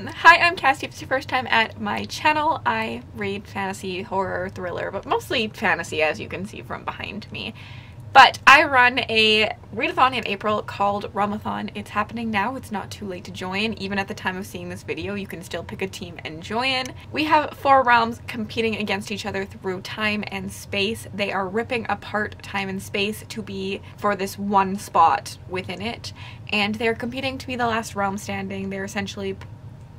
Hi, I'm Cassidy. If it's your first time at my channel, I read fantasy, horror, thriller, but mostly fantasy, as you can see from behind me. But I run a readathon in April called Realmathon. It's happening now. It's not too late to join. Even at the time of seeing this video, you can still pick a team and join. We have 4 realms competing against each other through time and space. They are ripping apart time and space to be for this one spot within it. And they're competing to be the last realm standing. They're essentially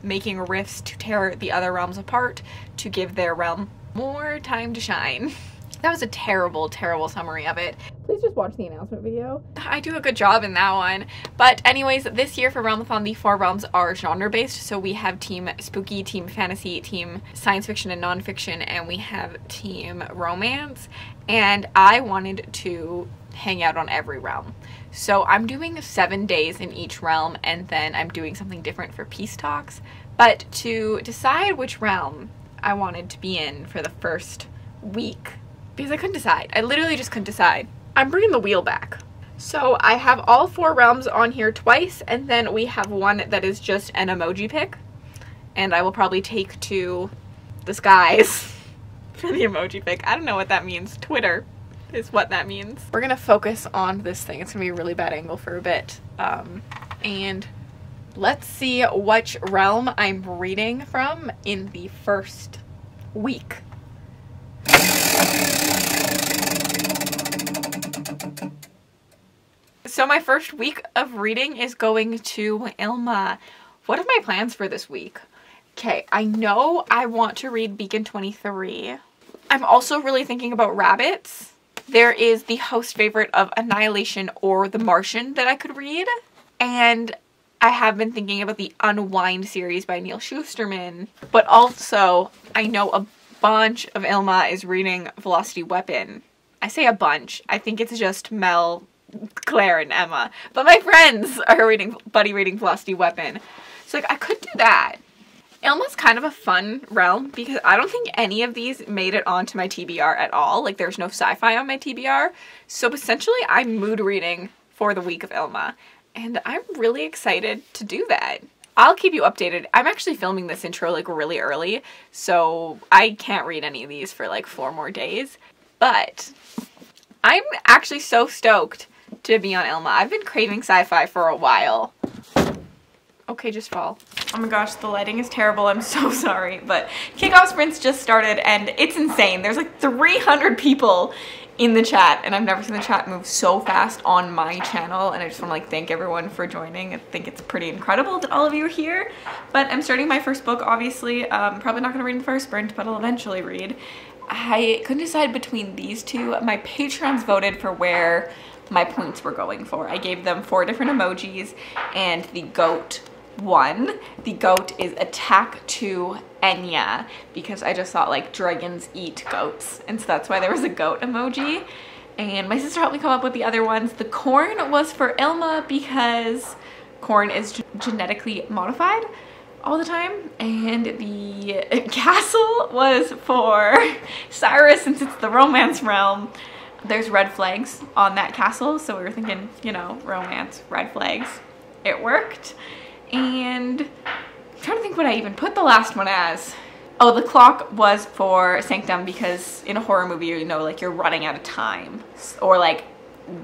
making rifts to tear the other realms apart to give their realm more time to shine. That was a terrible, terrible summary of it. Please just watch the announcement video. I do a good job in that one. But anyways, this year for Realmathon, the 4 realms are genre-based. So we have team spooky, team fantasy, team science fiction and nonfiction, and we have team romance. And I wanted to hang out on every realm. So I'm doing 7 days in each realm, and then I'm doing something different for peace talks. But to decide which realm I wanted to be in for the first week, because I couldn't decide. I literally just couldn't decide. I'm bringing the wheel back. So I have all 4 realms on here twice, and then we have one that is just an emoji pick. And I will probably take to the skies for the emoji pick. I don't know what that means. Twitter is what that means. We're gonna focus on this thing. It's gonna be a really bad angle for a bit. And let's see which realm I'm reading from in the first week. So my first week of reading is going to Ilma. What are my plans for this week? Okay, I know I want to read Beacon 23. I'm also really thinking about rabbits. There is the host favorite of Annihilation or The Martian that I could read. And I have been thinking about the Unwind series by Neil Shusterman. But also, I know a bunch of Ilma is reading Velocity Weapon. I say a bunch. I think it's just Mel, Claire, and Emma. But my friends are buddy reading Velocity Weapon. So like I could do that. Ilma's kind of a fun realm because I don't think any of these made it onto my TBR at all. Like there's no sci-fi on my TBR. So essentially I'm mood reading for the week of Ilma. And I'm really excited to do that. I'll keep you updated. I'm actually filming this intro like really early, so I can't read any of these for like 4 more days. But I'm actually so stoked to be on Ilma. I've been craving sci-fi for a while. Okay, just fall. Oh my gosh, the lighting is terrible. I'm so sorry, but kickoff sprints just started and it's insane. There's like 300 people in the chat, and I've never seen the chat move so fast on my channel, and I just want to like thank everyone for joining. I think it's pretty incredible that all of you are here. But I'm starting my first book, obviously. Probably not gonna read in the first sprint, but I'll eventually read. I couldn't decide between these 2. My patrons voted for where my points were going for. I gave them 4 different emojis, and the goat won. The goat is attack to Enya, because I just thought like dragons eat goats, and so that's why there was a goat emoji. And my sister helped me come up with the other ones. The corn was for Ilma because corn is genetically modified all the time, and the castle was for Cyrus since it's the romance realm. There's red flags on that castle, so we were thinking, you know, romance, red flags. It worked. And I'm trying to think what I even put the last one as. Oh, the clock was for Sanctum because in a horror movie, you know, like you're running out of time, or like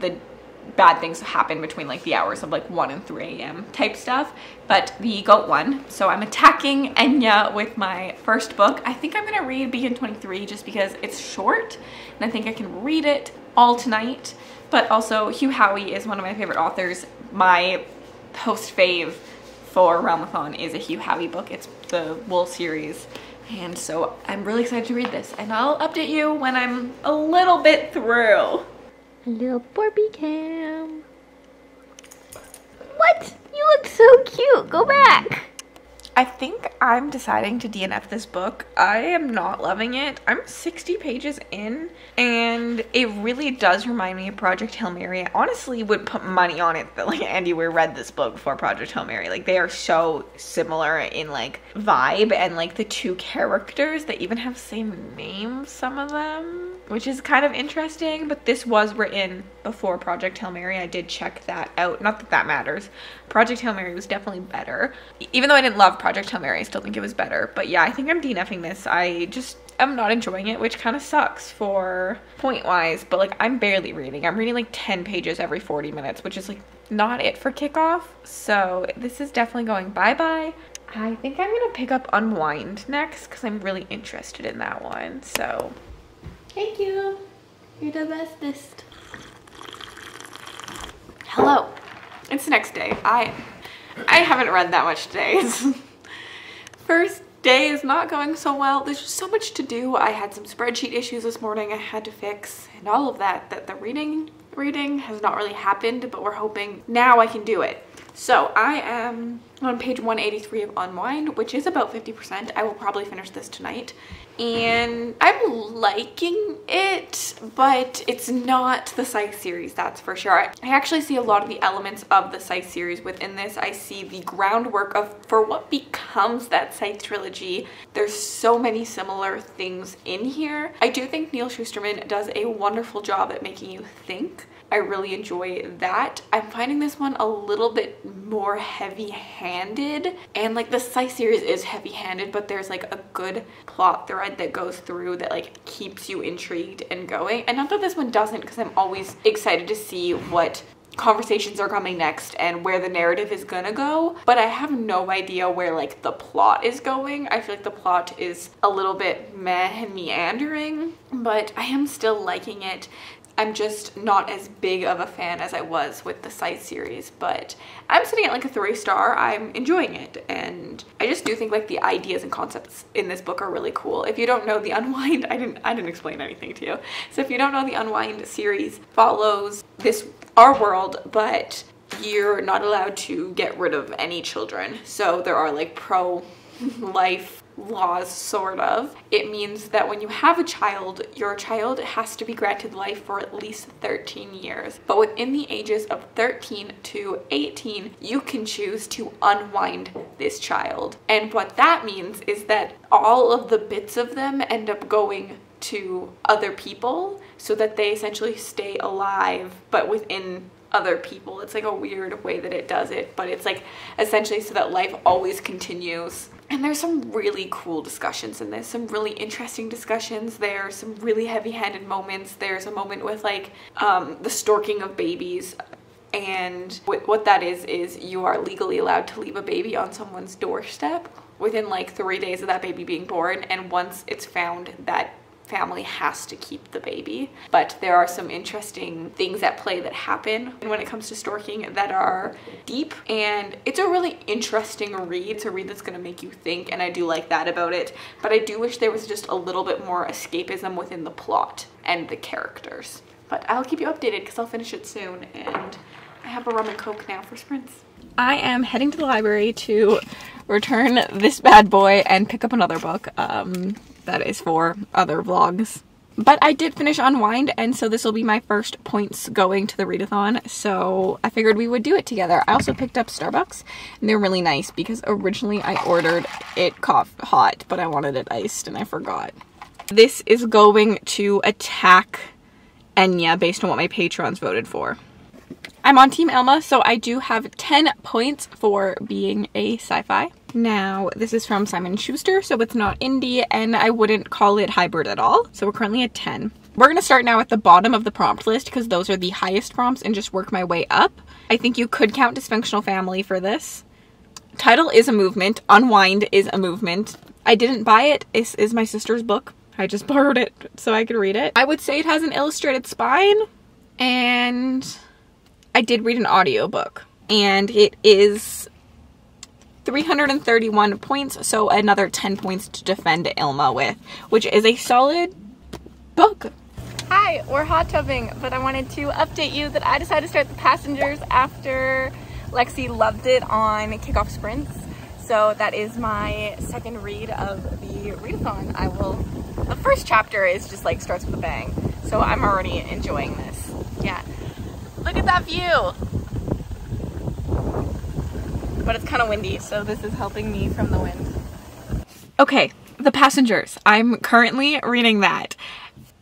the bad things happen between like the hours of like 1 and 3 a.m. type stuff. But the goat won, so I'm attacking Enya with my first book. I think I'm gonna read Beacon 23 just because it's short and I think I can read it all tonight. But also Hugh Howey is one of my favorite authors. My host fave for Realmathon is a Hugh Howey book. It's the Wool series, and so I'm really excited to read this, and I'll update you when I'm a little bit through. A little Barbie cam. What? You look so cute. Go back. I think I'm deciding to DNF this book. I am not loving it. I'm 60 pages in, and it really does remind me of Project Hail Mary. I honestly would put money on it that like Andy Weir read this book before Project Hail Mary. Like they are so similar in like vibe, and like the 2 characters, they even have the same name, some of them. which is kind of interesting, but this was written before Project Hail Mary. I did check that out. Not that that matters. Project Hail Mary was definitely better. Even though I didn't love Project Hail Mary, I still think it was better. But yeah, I think I'm DNFing this. I'm not enjoying it, which kind of sucks for point-wise, but like I'm barely reading. I'm reading like 10 pages every 40 minutes, which is like not it for kickoff. So this is definitely going bye-bye. I think I'm gonna pick up Unwind next because I'm really interested in that one. So thank you. You're the bestest. Hello. It's the next day. I haven't read that much today. First day is not going so well. There's just so much to do. I had some spreadsheet issues this morning I had to fix and all of that the reading has not really happened, but we're hoping now I can do it. So I am on page 183 of Unwind, which is about 50%. I will probably finish this tonight. And I'm liking it, but it's not the Scythe series, that's for sure. I actually see a lot of the elements of the Scythe series within this. I see the groundwork for what becomes that Scythe trilogy. There's so many similar things in here. I do think Neil Shusterman does a wonderful job at making you think. I really enjoy that. I'm finding this one a little bit more heavy-handed, and like the Scythe series is heavy-handed, but there's like a good plot thread that goes through that like keeps you intrigued and going. And not that this one doesn't, because I'm always excited to see what conversations are coming next and where the narrative is gonna go, but I have no idea where like the plot is going. I feel like the plot is a little bit meh and meandering, but I am still liking it. I'm just not as big of a fan as I was with the Scythe series, but I'm sitting at like a 3-star. I'm enjoying it, and I just do think like the ideas and concepts in this book are really cool. If you don't know, the Unwind, I didn't explain anything to you. So if you don't know, the Unwind series follows our world, but you're not allowed to get rid of any children. So there are like pro-life laws, sort of. It means that when you have a child, your child has to be granted life for at least 13 years. But within the ages of 13 to 18, you can choose to unwind this child. And what that means is that all of the bits of them end up going to other people so that they essentially stay alive, but within other people. It's like a weird way that it does it, but it's like essentially so that life always continues. And there's some really cool discussions in this, some really interesting discussions. There's some really heavy-handed moments. There's a moment with like the storking of babies, and what that is you are legally allowed to leave a baby on someone's doorstep within like 3 days of that baby being born, and once it's found, that family has to keep the baby. But there are some interesting things at play that happen when it comes to storking that are deep, and it's a really interesting read. It's a read that's going to make you think, and I do like that about it, but I do wish there was just a little bit more escapism within the plot and the characters. But I'll keep you updated because I'll finish it soon, and I have a rum and coke now for sprints. I am heading to the library to return this bad boy and pick up another book. That is for other vlogs. But I did finish Unwind, and so this will be my first points going to the readathon, so I figured we would do it together. I also picked up Starbucks, and they're really nice because originally I ordered it hot, but I wanted it iced and I forgot. This is going to attack Enya based on what my patrons voted for. I'm on Team Ilma, so I do have 10 points for being a sci-fi. Now, this is from Simon & Schuster, so it's not indie, and I wouldn't call it hybrid at all. So we're currently at 10. We're going to start now at the bottom of the prompt list because those are the highest prompts, and just work my way up. I think you could count Dysfunctional Family for this. Title is a movement. Unwind is a movement. I didn't buy it. This is my sister's book. I just borrowed it so I could read it. I would say it has an illustrated spine, and I did read an audiobook, and it is 331 points, so another 10 points to defend Ilma with, which is a solid book. Hi, we're hot tubbing, but I wanted to update you that I decided to start The Passengers after Lexi loved it on Kickoff Sprints. So that is my second read of the readathon. The first chapter is just like starts with a bang, so I'm already enjoying this. Yeah. Look at that view! But it's kind of windy, so this is helping me from the wind. Okay, The Passengers. I'm currently reading that.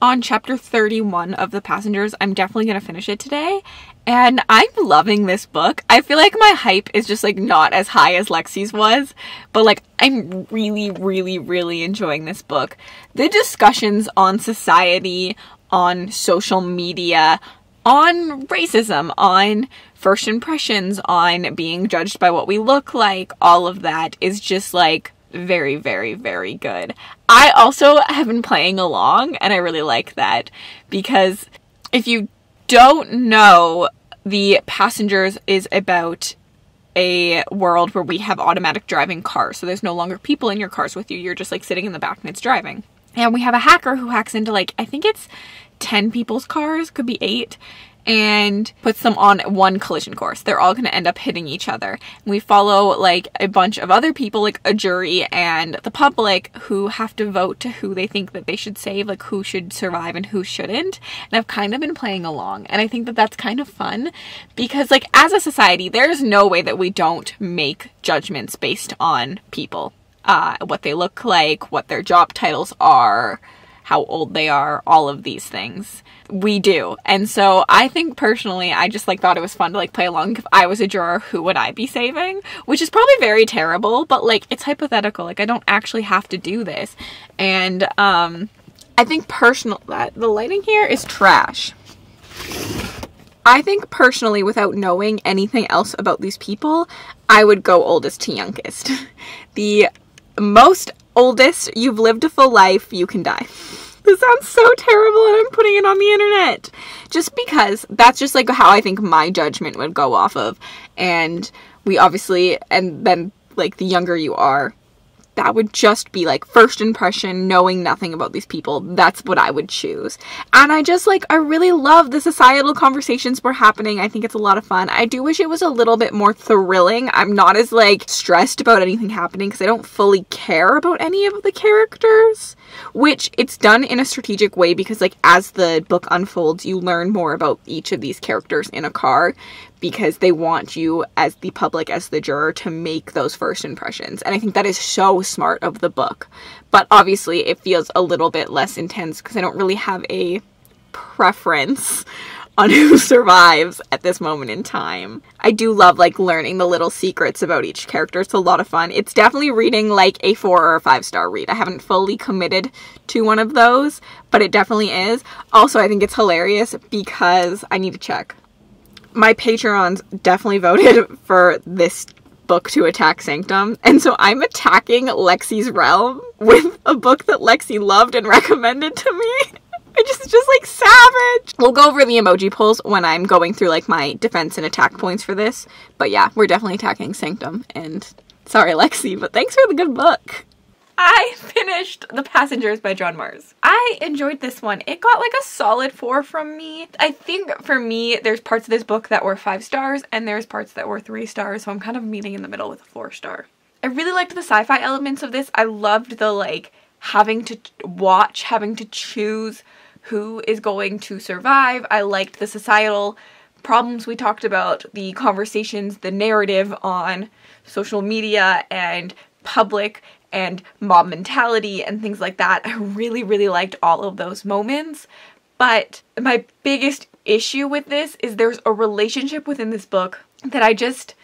on chapter 31 of The Passengers. I'm definitely going to finish it today, and I'm loving this book. I feel like my hype is just like not as high as Lexi's was, but like I'm really, really, really enjoying this book. The discussions on society, on social media, on racism, on first impressions, on being judged by what we look like, all of that is just like very, very, very good. I also have been playing along, and I really like that, because if you don't know, The Passengers is about a world where we have automatic driving cars, so there's no longer people in your cars with you, you're just like sitting in the back and it's driving. And we have a hacker who hacks into like, I think it's 10 people's cars, could be 8, and puts them on one collision course. They're all going to end up hitting each other. And we follow like a bunch of other people, like a jury and the public, who have to vote to who they think that they should save, like who should survive and who shouldn't. And I've kind of been playing along, and I think that that's kind of fun, because like as a society, there's no way that we don't make judgments based on people. What they look like, what their job titles are, how old they are, all of these things. We do. And so I think personally, I just like thought it was fun to like play along. If I was a juror, who would I be saving? Which is probably very terrible, but like it's hypothetical. Like I don't actually have to do this. And I think that the lighting here is trash. I think personally, without knowing anything else about these people, I would go oldest to youngest. The most oldest, you've lived a full life, you can die. This sounds so terrible, and I'm putting it on the internet. Just because that's just like how I think my judgment would go off of. And we obviously, and then like the younger you are, that would just be like first impression, knowing nothing about these people. That's what I would choose. And I really love the societal conversations we're happening. I think it's a lot of fun. I do wish it was a little bit more thrilling. I'm not as like stressed about anything happening because I don't fully care about any of the characters, which it's done in a strategic way, because like as the book unfolds, you learn more about each of these characters in a car, because they want you as the public, as the juror, to make those first impressions. And I think that is so smart of the book. But obviously it feels a little bit less intense because I don't really have a preference on who survives at this moment in time. I do love like learning the little secrets about each character. It's a lot of fun. It's definitely reading like a 4 or a 5-star read. I haven't fully committed to one of those, but it definitely is. Also, I think it's hilarious because I need to check. My Patreons definitely voted for this book to attack Sanctum, and so I'm attacking Lexi's Realm with a book that Lexi loved and recommended to me. It's just like savage. We'll go over the emoji polls when I'm going through like my defense and attack points for this, but yeah, we're definitely attacking Sanctum, and sorry Lexi, but thanks for the good book. I finished The Passengers by John Mars. I enjoyed this one. It got like a solid 4 from me. I think for me, there's parts of this book that were 5 stars and there's parts that were 3 stars, so I'm kind of meeting in the middle with a 4-star. I really liked the sci-fi elements of this. I loved the like having to watch, having to choose who is going to survive. I liked the societal problems we talked about, the conversations, the narrative on social media and public and mob mentality and things like that. I really, really liked all of those moments. But my biggest issue with this is there's a relationship within this book that I just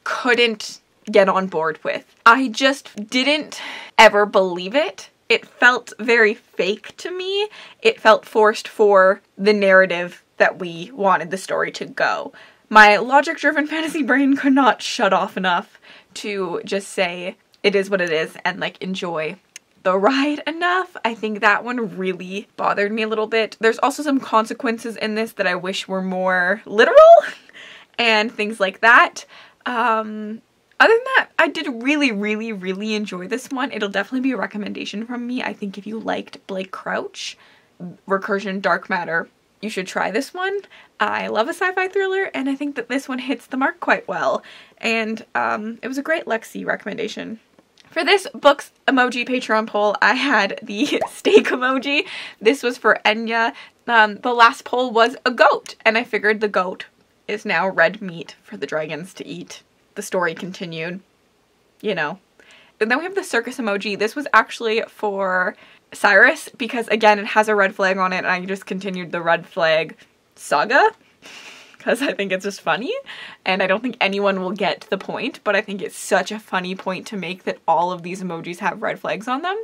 couldn't get on board with. I just didn't ever believe it. It felt very fake to me. It felt forced for the narrative that we wanted the story to go. My logic-driven fantasy brain could not shut off enough to just say, it is what it is, and like enjoy the ride enough. I think that one really bothered me a little bit. There's also some consequences in this that I wish were more literal and things like that. Other than that, I did really, really, really enjoy this one. It'll definitely be a recommendation from me. I think if you liked Blake Crouch, Recursion, Dark Matter, you should try this one. I love a sci-fi thriller, and I think that this one hits the mark quite well. And it was a great Lexi recommendation. For this book's emoji Patreon poll, I had the steak emoji. This was for Enya. The last poll was a goat, and I figured the goat is now red meat for the dragons to eat. The story continued, you know. And then we have the circus emoji. This was actually for Cyrus because, again, it has a red flag on it, and I just continued the red flag saga because I think it's just funny, and I don't think anyone will get the point, but I think it's such a funny point to make that all of these emojis have red flags on them,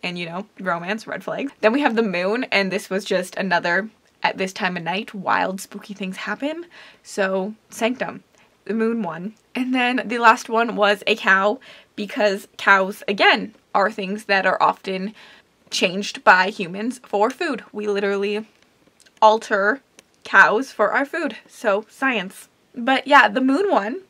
and you know, romance, red flag. Then we have the moon, and this was just another, at this time of night, wild, spooky things happen, so Sanctum. The moon one. And then the last one was a cow, because cows, again, are things that are often changed by humans for food. We literally alter cows for our food. So science. But yeah, the moon one,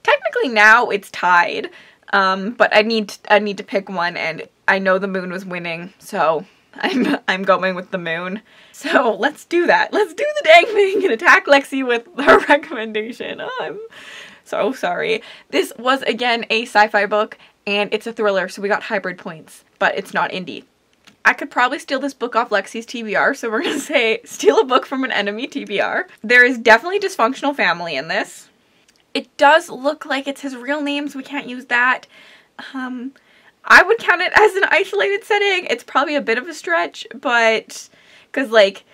technically now it's tied, but I need to pick one, and I know the moon was winning, so I'm going with the moon. So let's do that. Let's do the dang thing and attack Lexi with her recommendation. Oh, I'm so sorry. This was, again, a sci-fi book, and it's a thriller, so we got hybrid points, but it's not indie. I could probably steal this book off Lexi's TBR, so we're gonna say steal a book from an enemy TBR. There is definitely dysfunctional family in this. It does look like it's his real name, so we can't use that. I would count it as an isolated setting. It's probably a bit of a stretch, but because, like,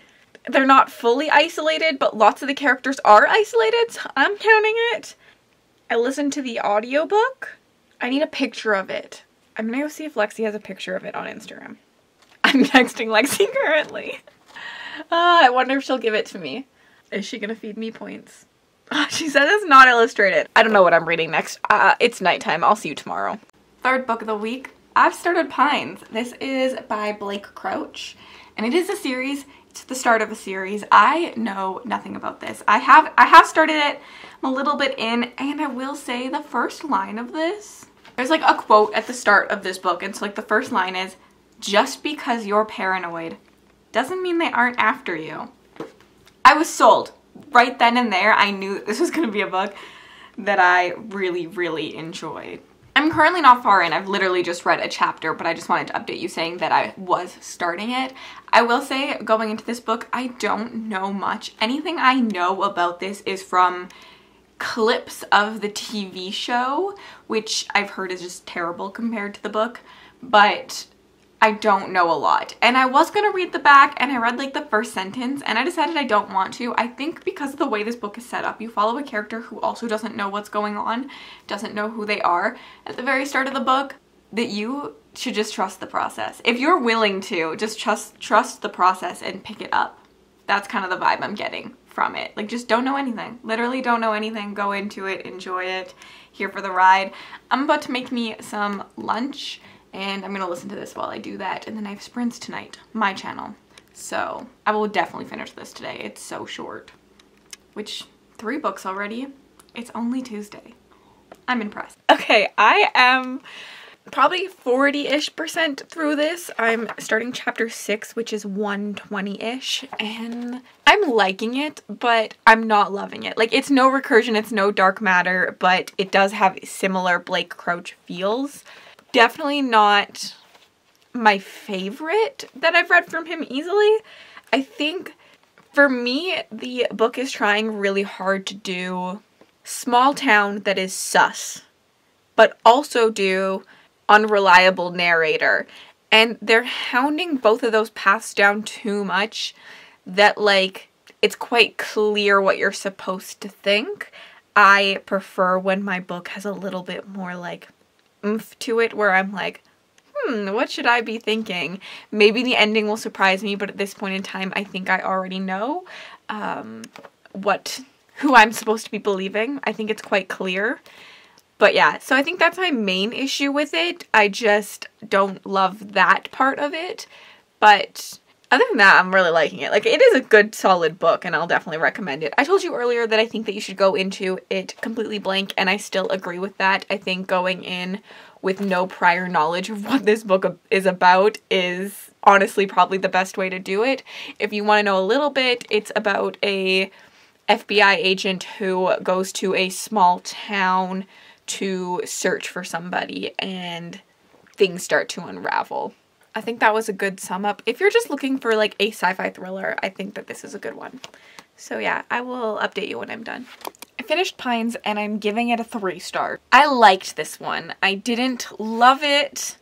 they're not fully isolated, but lots of the characters are isolated, so I'm counting it. I listened to the audiobook. I need a picture of it. I'm gonna go see if Lexi has a picture of it on Instagram. I'm texting Lexi currently. I wonder if she'll give it to me. Is she gonna feed me points? She said it's not illustrated. I don't know what I'm reading next. It's nighttime. I'll see you tomorrow. Third book of the week. I've started Pines. This is by Blake Crouch, and it is a series. It's the start of a series. I know nothing about this. I have started it. I'm a little bit in, and I will say the first line of this, there's like a quote at the start of this book, and so like the first line is, "Just because you're paranoid doesn't mean they aren't after you." I was sold. Right then and there, I knew that this was going to be a book that I really, really enjoyed. I'm currently not far in. I've literally just read a chapter, but I just wanted to update you saying that I was starting it. I will say, going into this book, I don't know much. Anything I know about this is from clips of the TV show, which I've heard is just terrible compared to the book, but I don't know a lot. And I was gonna read the back, and I read like the first sentence, and I decided I don't want to. I think because of the way this book is set up, you follow a character who also doesn't know what's going on, doesn't know who they are at the very start of the book, that you should just trust the process. If you're willing to, just trust the process and pick it up. That's kind of the vibe I'm getting from it. Like, just don't know anything. Literally don't know anything. Go into it, enjoy it, here for the ride. I'm about to make me some lunch, and I'm gonna listen to this while I do that, and then I have sprints tonight, my channel. So I will definitely finish this today. It's so short. Which, 3 books already? It's only Tuesday. I'm impressed. Okay, I am probably 40-ish% through this. I'm starting chapter 6, which is 120-ish, and I'm liking it, but I'm not loving it. Like, it's no recursion, it's no dark matter, but it does have similar Blake Crouch feels. Definitely not my favorite that I've read from him easily. I think for me, the book is trying really hard to do small town that is sus, but also do unreliable narrator. And they're hounding both of those paths down too much that, like, it's quite clear what you're supposed to think. I prefer when my book has a little bit more, like, oomph to it, where I'm like, what should I be thinking? Maybe the ending will surprise me, but at this point in time, I think I already know who I'm supposed to be believing. I think it's quite clear. But yeah, so I think that's my main issue with it. I just don't love that part of it. But other than that, I'm really liking it. Like, it is a good, solid book, and I'll definitely recommend it. I told you earlier that I think that you should go into it completely blank, and I still agree with that. I think going in with no prior knowledge of what this book is about is honestly probably the best way to do it. If you want to know a little bit, it's about a FBI agent who goes to a small town to search for somebody, and things start to unravel. I think that was a good sum up. If you're just looking for like a sci-fi thriller, I think that this is a good one. So yeah, I will update you when I'm done. I finished Pines and I'm giving it a 3 stars. I liked this one. I didn't love it,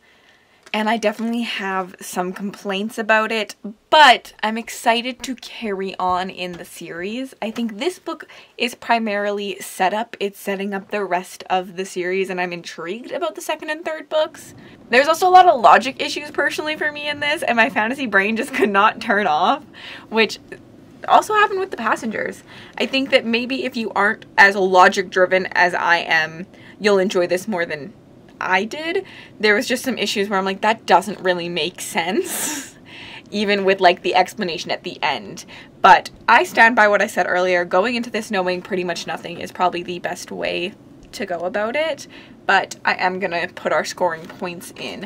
and I definitely have some complaints about it, but I'm excited to carry on in the series. I think this book is primarily setup. It's setting up the rest of the series, and I'm intrigued about the second and third books. There's also a lot of logic issues personally for me in this, and my fantasy brain just could not turn off, which also happened with The Passengers. I think that maybe if you aren't as logic driven as I am, you'll enjoy this more than I did. There was just some issues where I'm like, that doesn't really make sense, even with like the explanation at the end. But I stand by what I said earlier. Going into this knowing pretty much nothing is probably the best way to go about it, but I am gonna put our scoring points in.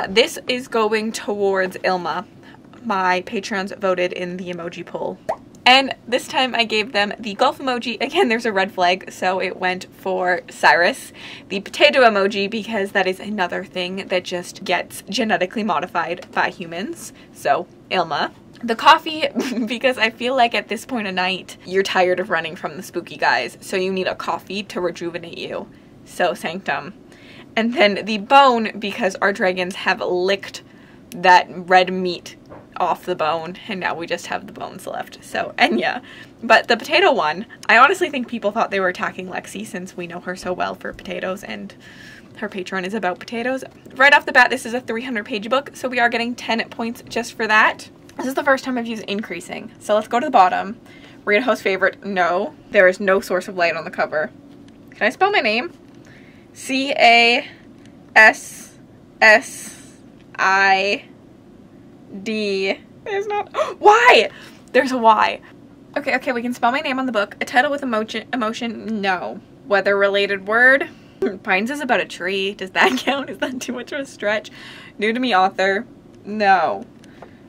This is going towards Ilma. My patrons voted in the emoji poll, and this time I gave them the golf emoji. Again, there's a red flag, so it went for Cyrus. The potato emoji, because that is another thing that just gets genetically modified by humans, so Ilma. The coffee, because I feel like at this point of night, you're tired of running from the spooky guys, so you need a coffee to rejuvenate you, so Sanctum. And then the bone, because our dragons have licked that red meat off the bone, and now we just have the bones left, so Enya. But the potato one, I honestly think people thought they were attacking Lexi, since we know her so well for potatoes, and her Patreon is about potatoes. Right off the bat, this is a 300-page book, so we are getting 10 points just for that. This is the first time I've used increasing, so let's go to the bottom. Read a host favorite. No, there is no source of light on the cover. Can I spell my name? C-A-S-S-I-D. There's not. Why? There's a Y. Okay, we can spell my name on the book. A title with emotion. No. Weather related word. Pines is about a tree. Does that count? Is that too much of a stretch? New to me author. No.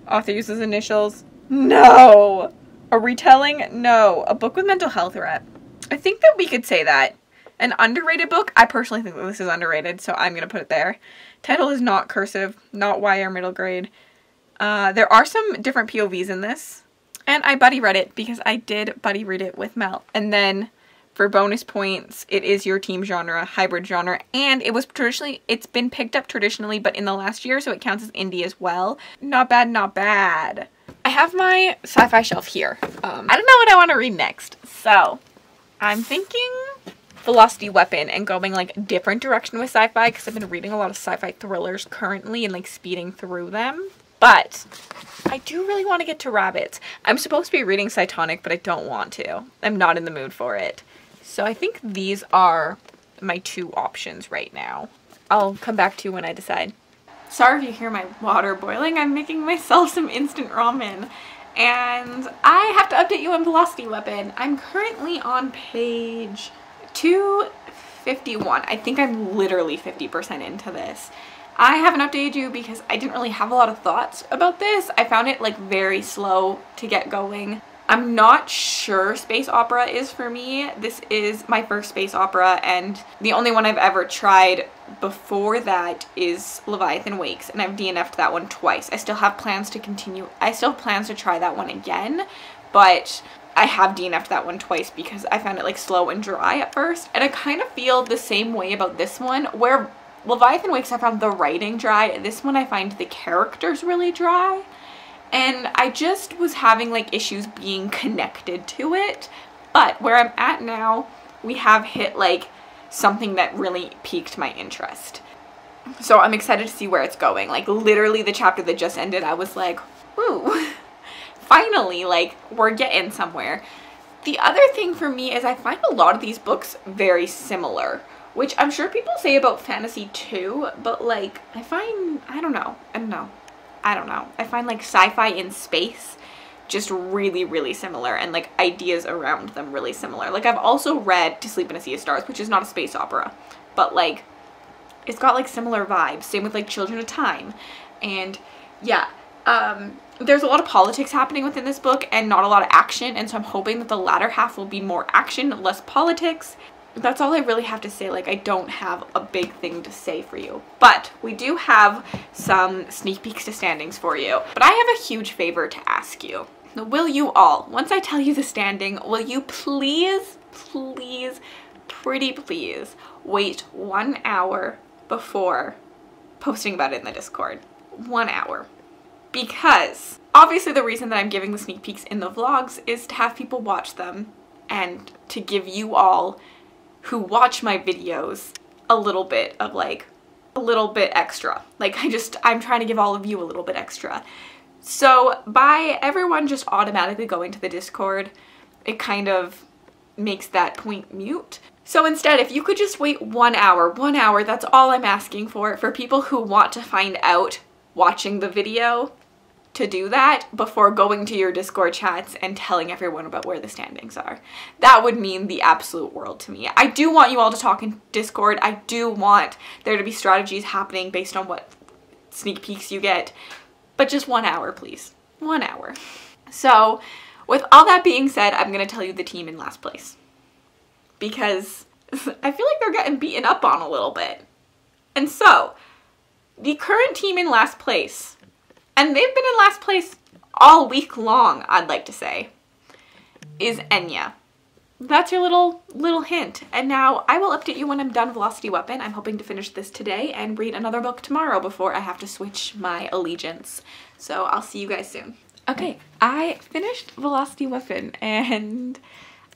Author uses initials. No. A retelling. No. A book with mental health rep. I think that we could say that. An underrated book. I personally think that this is underrated, so I'm gonna put it there. Title is not cursive, not YA or middle grade. There are some different POVs in this, and I buddy read it because I did buddy read it with Mel. And then for bonus points, it is your team genre, hybrid genre, and it's been picked up traditionally, but in the last year, so it counts as indie as well. Not bad, not bad. I have my sci-fi shelf here. I don't know what I want to read next, so I'm thinking Velocity Weapon and going like a different direction with sci-fi, because I've been reading a lot of sci-fi thrillers currently and like speeding through them. But I do really want to get to rabbits. I'm supposed to be reading Cytonic, but I don't want to. I'm not in the mood for it. So I think these are my 2 options right now. I'll come back to you when I decide. Sorry if you hear my water boiling. I'm making myself some instant ramen. And I have to update you on Velocity Weapon. I'm currently on page 251. I think I'm literally 50% into this. I haven't updated you because I didn't really have a lot of thoughts about this. I found it like very slow to get going. I'm not sure space opera is for me. This is my first space opera, and the only one I've ever tried before that is Leviathan Wakes, and I've DNF'd that one twice. I still have plans to continue. I still have plans to try that one again, but I have DNF'd that one twice because I found it like slow and dry at first. And I kind of feel the same way about this one, where Leviathan Wakes I found the writing dry. This one I find the characters really dry. And I just was having like issues being connected to it. But where I'm at now, we have hit like something that really piqued my interest. So I'm excited to see where it's going. Like literally the chapter that just ended, I was like, woo, finally, like we're getting somewhere. The other thing for me is I find a lot of these books very similar, which I'm sure people say about fantasy too, but like I find, I don't know. I find like sci-fi in space just really, really similar, and like ideas around them really similar. Like I've also read To Sleep in a Sea of Stars, which is not a space opera, but like it's got like similar vibes. Same with like Children of Time. And yeah, there's a lot of politics happening within this book and not a lot of action, and so I'm hoping that the latter half will be more action, less politics. That's all I really have to say. Like I don't have a big thing to say for you, but we do have some sneak peeks to standings for you. But I have a huge favor to ask you. Will you all, once I tell you the standing, will you please please, pretty please, wait 1 hour before posting about it in the Discord. 1 hour. Because obviously the reason that I'm giving the sneak peeks in the vlogs is to have people watch them and to give you all who watch my videos a little bit of like, a little bit extra. Like I'm trying to give all of you a little bit extra. So by everyone just automatically going to the Discord, it kind of makes that point mute. So instead, if you could just wait 1 hour, that's all I'm asking for people who want to find out watching the video to do that before going to your Discord chats and telling everyone about where the standings are. That would mean the absolute world to me. I do want you all to talk in Discord. I do want there to be strategies happening based on what sneak peeks you get, but just 1 hour, please. 1 hour. So with all that being said, I'm gonna tell you the team in last place, because I feel like they're getting beaten up on a little bit. And so the current team in last place, and they've been in last place all week long, I'd like to say, is Enya. That's your little hint. And now I will update you when I'm done Velocity Weapon. I'm hoping to finish this today and read another book tomorrow before I have to switch my allegiance. So I'll see you guys soon. Okay, I finished Velocity Weapon and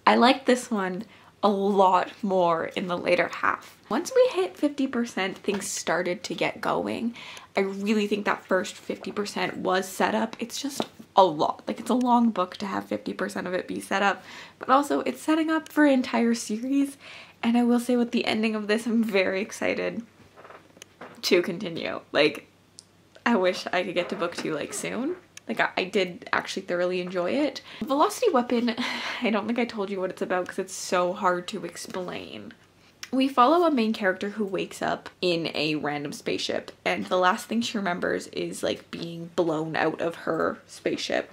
I like this one a lot more in the later half. Once we hit 50%, things started to get going. I really think that first 50% was set up. It's just a lot. Like, it's a long book to have 50% of it be set up, but also it's setting up for an entire series. And I will say with the ending of this, I'm very excited to continue. Like, I wish I could get to book 2 like soon. Like, I did actually thoroughly enjoy it. Velocity Weapon, I don't think I told you what it's about because it's so hard to explain. We follow a main character who wakes up in a random spaceship, and the last thing she remembers is like being blown out of her spaceship,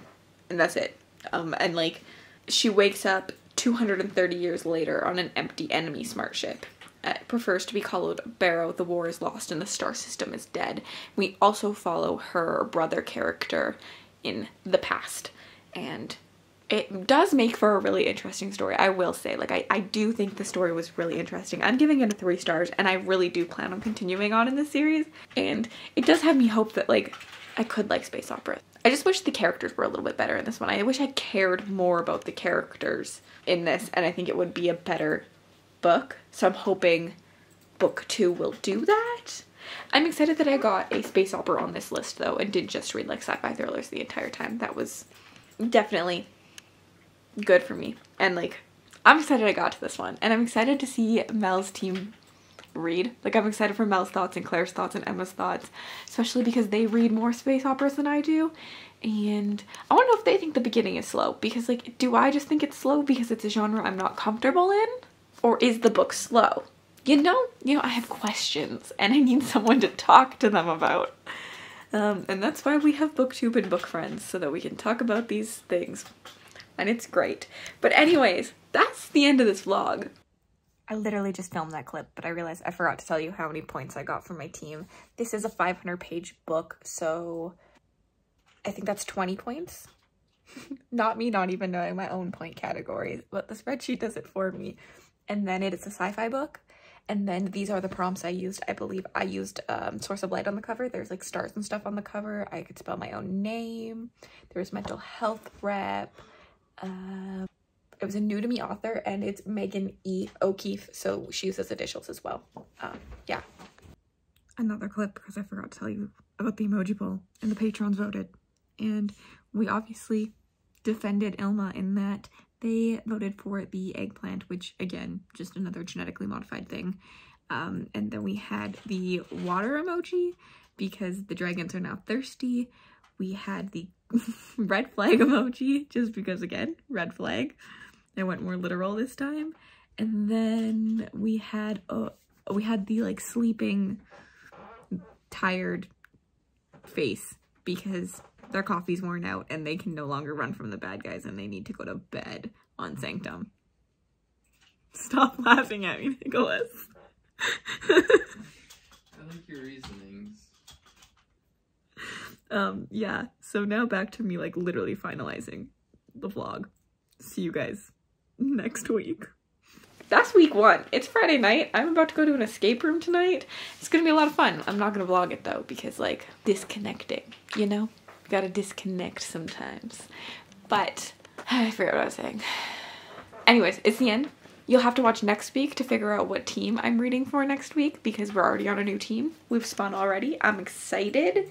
and that's it. And like, she wakes up 230 years later on an empty enemy smart ship. It prefers to be called Barrow. The war is lost and the star system is dead. We also follow her brother character in the past, and it does make for a really interesting story. I will say, like, I do think the story was really interesting. I'm giving it a 3 stars, and I really do plan on continuing on in this series, and it does have me hope that, like, I could like space opera. I just wish the characters were a little bit better in this one. I wish I cared more about the characters in this, and I think it would be a better book. So I'm hoping book 2 will do that. I'm excited that I got a space opera on this list though, and didn't just read like sci-fi thrillers the entire time. That was definitely good for me. And like, I'm excited I got to this one, and I'm excited to see Mel's team read. Like, I'm excited for Mel's thoughts and Claire's thoughts and Emma's thoughts, especially because they read more space operas than I do. And I want to know if they think the beginning is slow, because like, do I just think it's slow because it's a genre I'm not comfortable in? Or is the book slow? You know, I have questions and I need someone to talk to them about. And that's why we have BookTube and Book Friends, so that we can talk about these things. And it's great. But anyways, that's the end of this vlog. I literally just filmed that clip, but I realized I forgot to tell you how many points I got from my team. This is a 500-page book, so I think that's 20 points. Not me not even knowing my own point categories, but the spreadsheet does it for me. And then it is a sci-fi book. And then these are the prompts I used. I believe I used Source of Light on the cover. There's like stars and stuff on the cover. I could spell my own name. There's mental health rep. It was a new to me author, and it's Megan E. O'Keefe, so she uses initials as well. Yeah. Another clip, because I forgot to tell you about the emoji poll, and the patrons voted. And we obviously defended Ilma in that they voted for the eggplant, which again, just another genetically modified thing. And then we had the water emoji because the dragons are now thirsty. We had the red flag emoji just because, again, red flag. I went more literal this time. And then we had the like sleeping, tired face because their coffee's worn out and they can no longer run from the bad guys and they need to go to bed on Sanctum. Stop laughing at me, Nicholas. I like your reasonings. Yeah, so now back to me like literally finalizing the vlog. See you guys next week. that's week 1. It's Friday night. I'm about to go to an escape room tonight. It's gonna be a lot of fun. I'm not gonna vlog it though, because like disconnecting, you know? You gotta disconnect sometimes. But I forgot what I was saying. Anyways, it's the end. You'll have to watch next week to figure out what team I'm reading for next week, because we're already on a new team. We've spun already. I'm excited.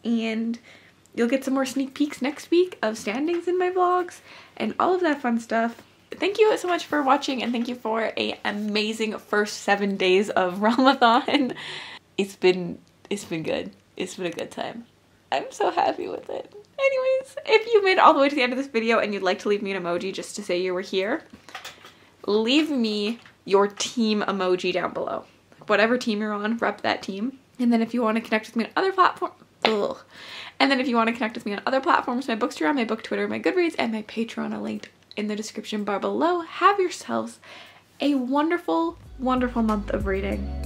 And you'll get some more sneak peeks next week of standings in my vlogs and all of that fun stuff. Thank you so much for watching, and thank you for an amazing first 7 days of Realmathon. It's been good. It's been a good time. I'm so happy with it. Anyways, if you made it all the way to the end of this video and you'd like to leave me an emoji just to say you were here, leave me your team emoji down below. Whatever team you're on, rep that team. And then if you want to connect with me on other platforms, and then if you want to connect with me on other platforms, my Bookstagram, my Book Twitter, my Goodreads, and my Patreon are linked in the description bar below. Have yourselves a wonderful, wonderful month of reading.